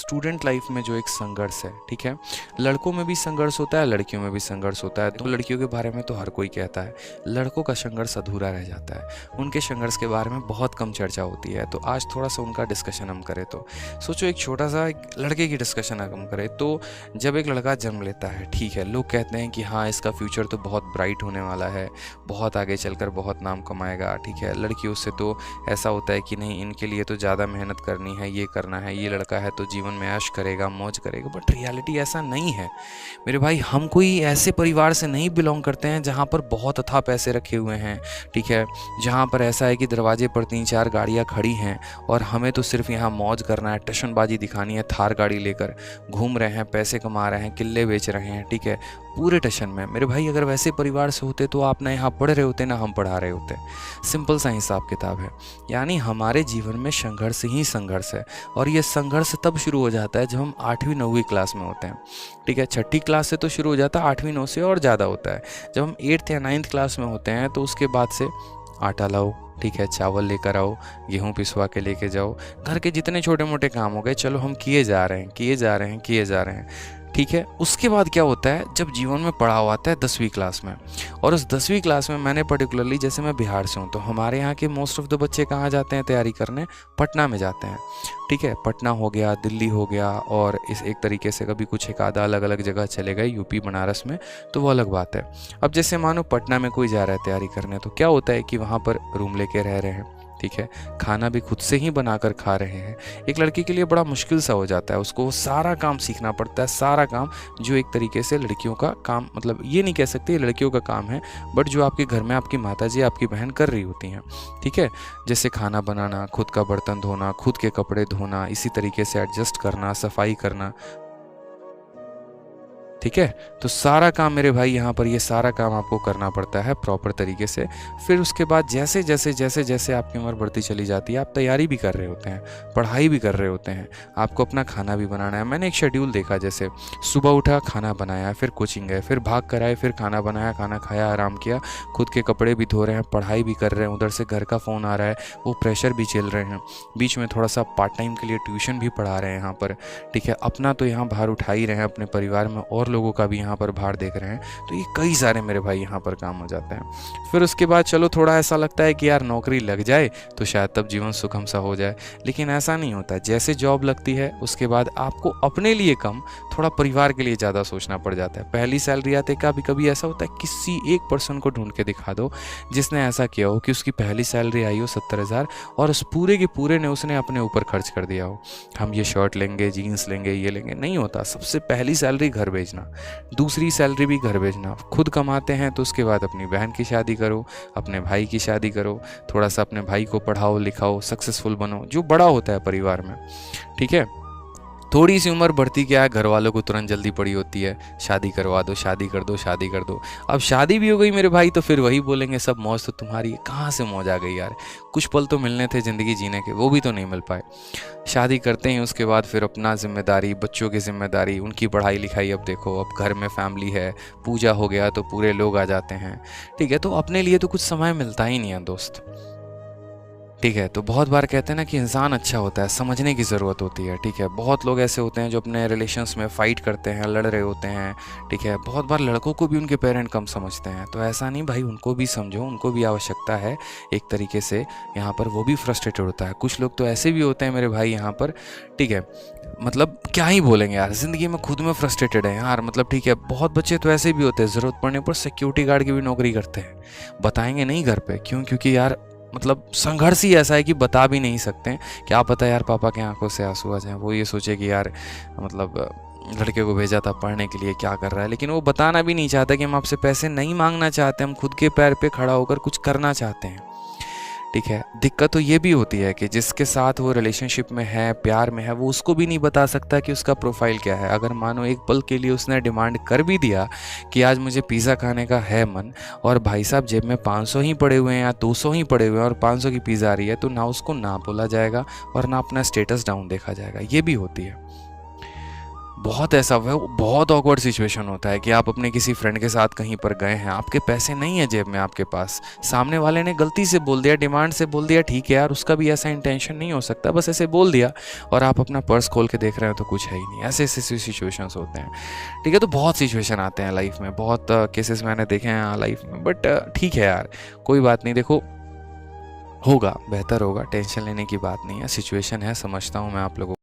Student life में जो एक संघर्ष है, ठीक है, लड़कों में भी संघर्ष होता है, लड़कियों में भी संघर्ष होता है। तो लड़कियों के बारे में तो हर कोई कहता है, लड़कों का संघर्ष अधूरा रह जाता है, उनके संघर्ष के बारे में बहुत कम चर्चा होती है। तो आज थोड़ा सा उनका डिस्कशन हम करें। तो सोचो एक छोटा सा एक लड़के की डिस्कशन हम करें तो जब एक लड़का जन्म लेता है, ठीक है, लोग कहते हैं कि हाँ इसका फ्यूचर तो बहुत ब्राइट होने वाला है, बहुत आगे चलकर बहुत नाम कमाएगा, ठीक है। लड़कियों से तो ऐसा होता है कि नहीं इनके लिए तो ज़्यादा मेहनत करनी है, ये करना है, ये लड़का है तो जीवन में ऐश करेगा, मौज करेगा। बट रियलिटी ऐसा नहीं है मेरे भाई। हम कोई ऐसे परिवार से नहीं बिलोंग करते हैं जहाँ पर बहुत अथाह पैसे रखे हुए हैं, ठीक है, जहाँ पर ऐसा है कि दरवाजे पर 3-4 गाड़ियाँ खड़ी हैं और हमें तो सिर्फ यहाँ मौज करना है, टशनबाजी दिखानी है, थार गाड़ी लेकर घूम रहे हैं, पैसे कमा रहे हैं, किले बेच रहे हैं, ठीक है, पूरे टशन में। मेरे भाई अगर वैसे परिवार से होते तो आप ना यहाँ पढ़ रहे होते ना हम पढ़ा रहे होते। सिंपल सा हिसाब किताब है। यानी हमारे जीवन में संघर्ष ही संघर्ष है और ये संघर्ष तब शुरू हो जाता है जब हम 8वीं 9वीं क्लास में होते हैं, ठीक है। 6ठी क्लास से तो शुरू हो जाता है, 8वीं 9 से और ज़्यादा होता है। जब हम 8th या 9th क्लास में होते हैं तो उसके बाद से आटा लाओ, ठीक है, चावल लेकर आओ, गेहूँ पिसवा के लेके जाओ, घर के जितने छोटे मोटे काम हो गए चलो हम किए जा रहे हैं, ठीक है। उसके बाद क्या होता है जब जीवन में पड़ाव आता है 10वीं क्लास में। और उस 10वीं क्लास में मैंने पर्टिकुलरली, जैसे मैं बिहार से हूँ तो हमारे यहाँ के मोस्ट ऑफ द बच्चे कहाँ जाते हैं तैयारी करने? पटना में जाते हैं, ठीक है। पटना हो गया, दिल्ली हो गया, और इस एक तरीके से कभी कुछ एक आधा अलग अलग जगह चले गए, यूपी बनारस में, तो वो अलग बात है। अब जैसे मानो पटना में कोई जा रहा है तैयारी करने, तो क्या होता है कि वहाँ पर रूम लेके रह रहे हैं, ठीक है, खाना भी खुद से ही बनाकर खा रहे हैं। एक लड़की के लिए बड़ा मुश्किल सा हो जाता है, उसको सारा काम सीखना पड़ता है, सारा काम जो एक तरीके से लड़कियों का काम, मतलब ये नहीं कह सकते लड़कियों का काम है, बट जो आपके घर में आपकी माताजी आपकी बहन कर रही होती हैं, ठीक है, जैसे खाना बनाना, खुद का बर्तन धोना, खुद के कपड़े धोना, इसी तरीके से एडजस्ट करना, सफाई करना, ठीक है। तो सारा काम मेरे भाई यहाँ पर ये सारा काम आपको करना पड़ता है प्रॉपर तरीके से। फिर उसके बाद जैसे जैसे आपकी उम्र बढ़ती चली जाती है, आप तैयारी भी कर रहे होते हैं, पढ़ाई भी कर रहे होते हैं, आपको अपना खाना भी बनाना है। मैंने एक शेड्यूल देखा, जैसे सुबह उठा, खाना बनाया, फिर कोचिंग गए, फिर भाग कर आए, फिर खाना बनाया, खाना खाया, आराम किया, खुद के कपड़े भी धो रहे हैं, पढ़ाई भी कर रहे हैं, उधर से घर का फ़ोन आ रहा है, वो प्रेशर भी झेल रहे हैं, बीच में थोड़ा सा पार्ट टाइम के लिए ट्यूशन भी पढ़ा रहे हैं यहाँ पर, ठीक है। अपना तो यहाँ भार उठा ही रहे हैं, अपने परिवार में और लोगों का भी यहाँ पर भार देख रहे हैं। तो ये कई सारे मेरे भाई यहाँ पर काम हो जाते हैं। फिर उसके बाद चलो थोड़ा ऐसा लगता है कि यार नौकरी लग जाए तो शायद तब जीवन सुखम सा हो जाए, लेकिन ऐसा नहीं होता। जैसे जॉब लगती है उसके बाद आपको अपने लिए कम, थोड़ा परिवार के लिए ज़्यादा सोचना पड़ जाता है। पहली सैलरी आते कभी कभी ऐसा होता है, किसी एक पर्सन को ढूंढ के दिखा दो जिसने ऐसा किया हो कि उसकी पहली सैलरी आई हो 70,000 और उस पूरे के पूरे ने उसने अपने ऊपर खर्च कर दिया हो। हम ये शर्ट लेंगे, जीन्स लेंगे, ये लेंगे, नहीं होता। सबसे पहली सैलरी घर भेजना, दूसरी सैलरी भी घर भेजना। खुद कमाते हैं तो उसके बाद अपनी बहन की शादी करो, अपने भाई की शादी करो, थोड़ा सा अपने भाई को पढ़ाओ लिखाओ, सक्सेसफुल बनो, जो बड़ा होता है परिवार में, ठीक है। थोड़ी सी उम्र बढ़ती क्या है, घर वालों को तुरंत जल्दी पड़ी होती है, शादी करवा दो, शादी कर दो, शादी कर दो। अब शादी भी हो गई मेरे भाई तो फिर वही बोलेंगे सब मौज तो तुम्हारी है। कहाँ से मौज आ गई यार, कुछ पल तो मिलने थे ज़िंदगी जीने के, वो भी तो नहीं मिल पाए। शादी करते हैं उसके बाद फिर अपना जिम्मेदारी, बच्चों की जिम्मेदारी, उनकी पढ़ाई लिखाई। अब देखो अब घर में फैमिली है, पूजा हो गया तो पूरे लोग आ जाते हैं, ठीक है। तो अपने लिए तो कुछ समय मिलता ही नहीं है दोस्त, ठीक है। तो बहुत बार कहते हैं ना कि इंसान अच्छा होता है, समझने की ज़रूरत होती है, ठीक है। बहुत लोग ऐसे होते हैं जो अपने रिलेशंस में फ़ाइट करते हैं, लड़ रहे होते हैं, ठीक है। बहुत बार लड़कों को भी उनके पेरेंट कम समझते हैं, तो ऐसा नहीं भाई, उनको भी समझो, उनको भी आवश्यकता है एक तरीके से। यहाँ पर वो भी फ्रस्ट्रेटेड होता है। कुछ लोग तो ऐसे भी होते हैं मेरे भाई यहाँ पर, ठीक है, मतलब क्या ही बोलेंगे यार, ज़िंदगी में खुद में फ्रस्ट्रेटेड है यार, मतलब ठीक है। बहुत बच्चे तो ऐसे भी होते हैं, ज़रूरत पड़ने पर सिक्योरिटी गार्ड की भी नौकरी करते हैं, बताएंगे नहीं घर पे, क्यों? क्योंकि यार मतलब संघर्ष ही ऐसा है कि बता भी नहीं सकते हैं। क्या पता यार पापा के आंखों से आंसू आ जाए, वो ये सोचे कि यार मतलब लड़के को भेजा था पढ़ने के लिए, क्या कर रहा है। लेकिन वो बताना भी नहीं चाहता कि हम आपसे पैसे नहीं मांगना चाहते, हम खुद के पैर पे खड़ा होकर कुछ करना चाहते हैं, ठीक है। दिक्कत तो ये भी होती है कि जिसके साथ वो रिलेशनशिप में है, प्यार में है, वो उसको भी नहीं बता सकता कि उसका प्रोफाइल क्या है। अगर मानो एक पल के लिए उसने डिमांड कर भी दिया कि आज मुझे पिज़्ज़ा खाने का है मन, और भाई साहब जेब में 500 ही पड़े हुए हैं या 200 ही पड़े हुए हैं और 500 की पिज़्ज़ा आ रही है, तो ना उसको ना बोला जाएगा और ना अपना स्टेटस डाउन देखा जाएगा। ये भी होती है। बहुत ऐसा वो बहुत ऑकवर्ड सिचुएशन होता है कि आप अपने किसी फ्रेंड के साथ कहीं पर गए हैं, आपके पैसे नहीं है जेब में आपके पास, सामने वाले ने गलती से बोल दिया, डिमांड से बोल दिया, ठीक है यार उसका भी ऐसा इंटेंशन नहीं हो सकता, बस ऐसे बोल दिया, और आप अपना पर्स खोल के देख रहे हो तो कुछ है ही नहीं। ऐसे ऐसे सिचुएशंस होते हैं, ठीक है। तो बहुत सिचुएशन आते हैं लाइफ में, बहुत केसेस मैंने देखे हैं लाइफ में, बट ठीक है यार, कोई बात नहीं। देखो होगा, बेहतर होगा, टेंशन लेने की बात नहीं है, सिचुएशन है, समझता हूँ मैं आप लोगों